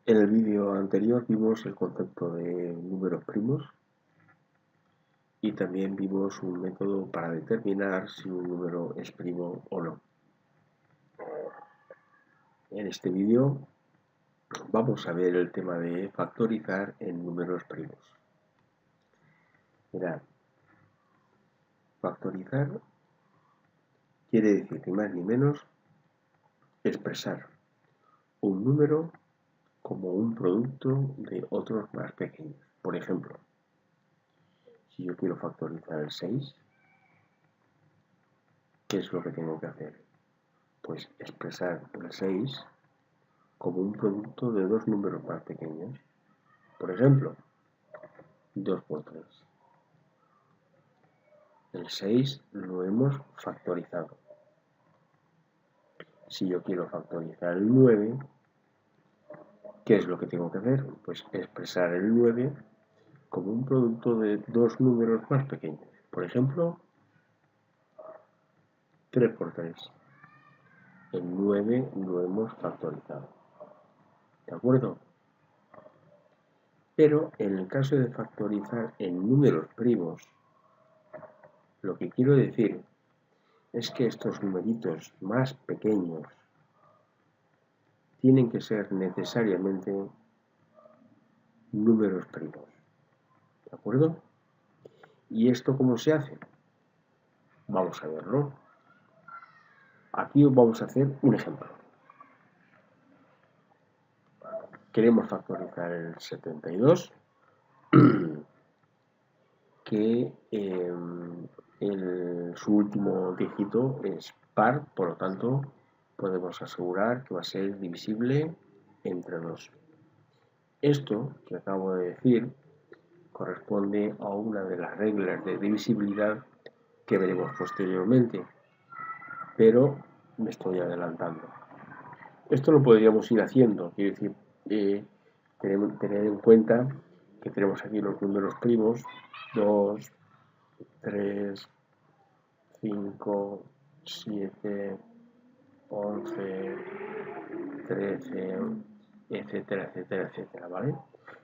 En el vídeo anterior vimos el concepto de números primos y también vimos un método para determinar si un número es primo o no. En este vídeo vamos a ver el tema de factorizar en números primos. Mirad, factorizar quiere decir ni más ni menos expresar un número como un producto de otros más pequeños. Por ejemplo, si yo quiero factorizar el 6, ¿qué es lo que tengo que hacer? Pues expresar el 6 como un producto de dos números más pequeños. Por ejemplo, 2 por 3. El 6 lo hemos factorizado. Si yo quiero factorizar el 9, ¿qué es lo que tengo que hacer? Pues expresar el 9 como un producto de dos números más pequeños. Por ejemplo, 3 por 3. El 9 lo hemos factorizado. ¿De acuerdo? Pero en el caso de factorizar en números primos, lo que quiero decir es que estos numeritos más pequeños tienen que ser necesariamente números primos. ¿De acuerdo? ¿Y esto cómo se hace? Vamos a verlo. Aquí vamos a hacer un ejemplo. Queremos factorizar el 72, que su último dígito es par, por lo tanto podemos asegurar que va a ser divisible entre 2. Esto que acabo de decir corresponde a una de las reglas de divisibilidad que veremos posteriormente, pero me estoy adelantando. Esto lo podríamos ir haciendo, quiero decir, tener en cuenta que tenemos aquí los números primos, 2, 3, 5, 7, 11, 13, etcétera, etcétera, etcétera, ¿vale?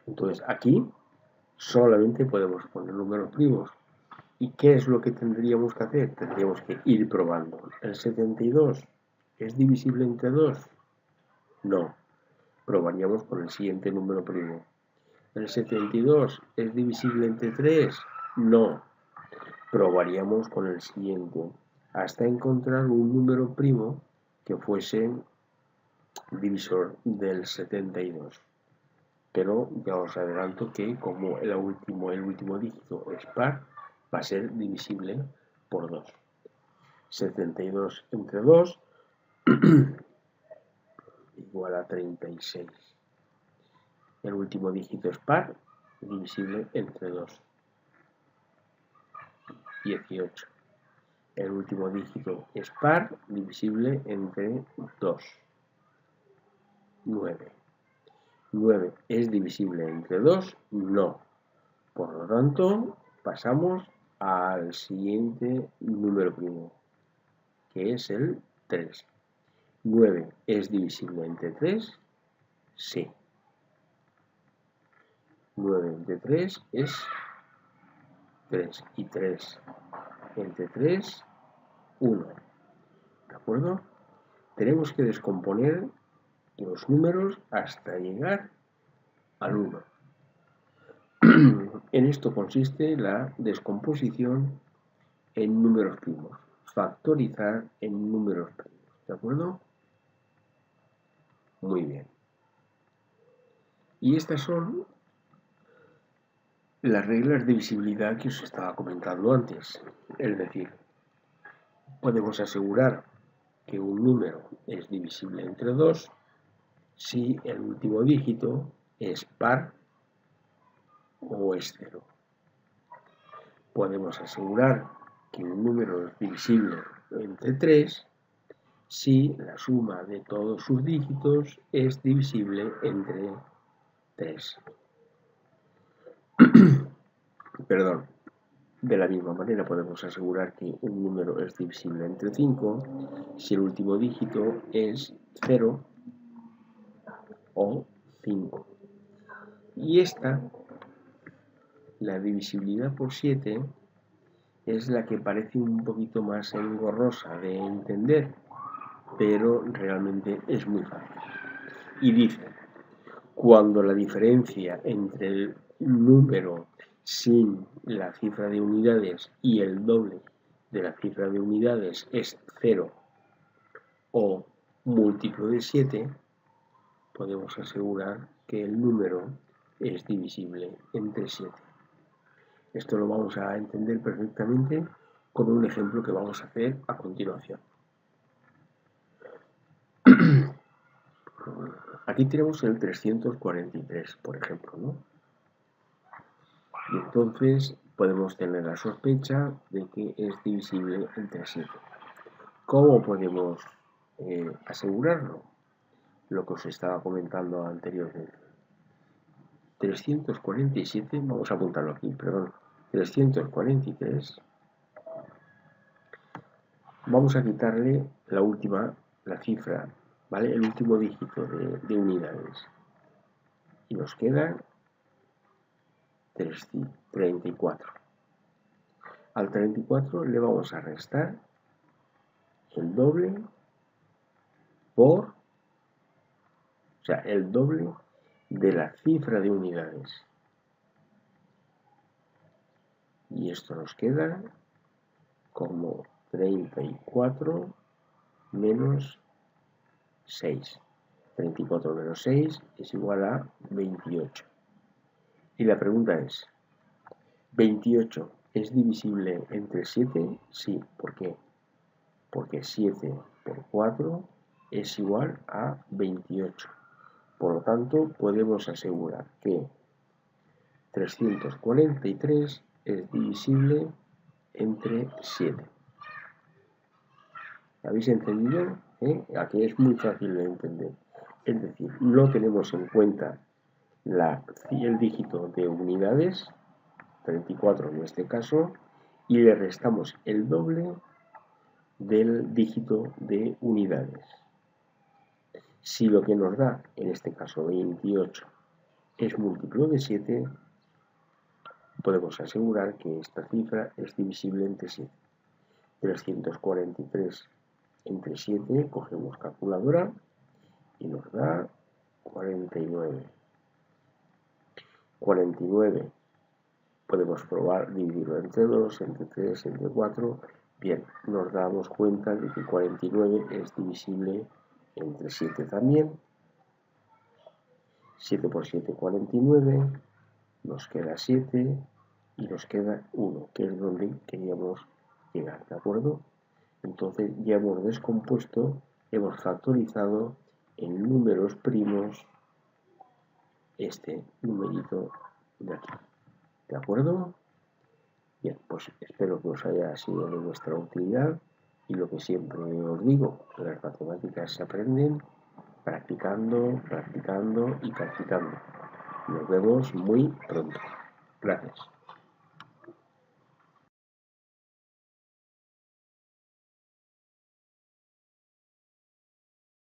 Entonces aquí solamente podemos poner números primos. ¿Y qué es lo que tendríamos que hacer? Tendríamos que ir probando. ¿El 72 es divisible entre 2? No. Probaríamos con el siguiente número primo. ¿El 72 es divisible entre 3? No. Probaríamos con el siguiente, hasta encontrar un número primo que fuese divisor del 72. Pero ya os adelanto que como el último dígito es par, va a ser divisible por 2. 72 entre 2 igual a 36. El último dígito es par, divisible entre 2. 18. El último dígito es par, divisible entre 2. 9. 9 es divisible entre 2, no. Por lo tanto, pasamos al siguiente número primo, que es el 3. 9 es divisible entre 3, sí. 9 entre 3 es 3 y 3 entre 3, 1. ¿De acuerdo? Tenemos que descomponer los números hasta llegar al 1. En esto consiste la descomposición en números primos. Factorizar en números primos. ¿De acuerdo? Muy bien. Y estas son las reglas de divisibilidad que os estaba comentando antes. Es decir, podemos asegurar que un número es divisible entre 2 si el último dígito es par o es 0. Podemos asegurar que un número es divisible entre 3 si la suma de todos sus dígitos es divisible entre 3. Perdón. De la misma manera podemos asegurar que un número es divisible entre 5 si el último dígito es 0 o 5. Y esta, la divisibilidad por 7, es la que parece un poquito más engorrosa de entender, pero realmente es muy fácil. Y dice, cuando la diferencia entre el número sin la cifra de unidades y el doble de la cifra de unidades es 0 o múltiplo de 7, podemos asegurar que el número es divisible entre 7. Esto lo vamos a entender perfectamente con un ejemplo que vamos a hacer a continuación. Aquí tenemos el 343, por ejemplo, ¿no? Y entonces podemos tener la sospecha de que es divisible entre 7. ¿Cómo podemos asegurarlo? Lo que os estaba comentando anteriormente. 347, vamos a apuntarlo aquí, perdón, 343, vamos a quitarle la cifra, ¿vale? El último dígito de unidades. Y nos queda 34. Al 34 le vamos a restar el doble por, o sea, el doble de la cifra de unidades. Y esto nos queda como 34 menos 6. 34 menos 6 es igual a 28. Y la pregunta es, ¿28 es divisible entre 7? Sí. ¿Por qué? Porque 7 por 4 es igual a 28. Por lo tanto, podemos asegurar que 343 es divisible entre 7. ¿Habéis entendido? Aquí es muy fácil de entender. Es decir, no tenemos en cuenta el dígito de unidades, 34 en este caso, y le restamos el doble del dígito de unidades. Si lo que nos da, en este caso 28, es múltiplo de 7, podemos asegurar que esta cifra es divisible entre 7. 343 entre 7, cogemos calculadora y nos da 49. 49 podemos probar dividirlo entre 2, entre 3, entre 4. Bien, nos damos cuenta de que 49 es divisible entre 7 también. 7 por 7, 49. Nos queda 7 y nos queda 1, que es donde queríamos llegar, ¿de acuerdo? Entonces ya hemos descompuesto, hemos factorizado en números primos este numerito de aquí. ¿De acuerdo? Bien, pues espero que os haya sido de vuestra utilidad y lo que siempre os digo, las matemáticas se aprenden practicando, practicando y practicando. Nos vemos muy pronto. Gracias.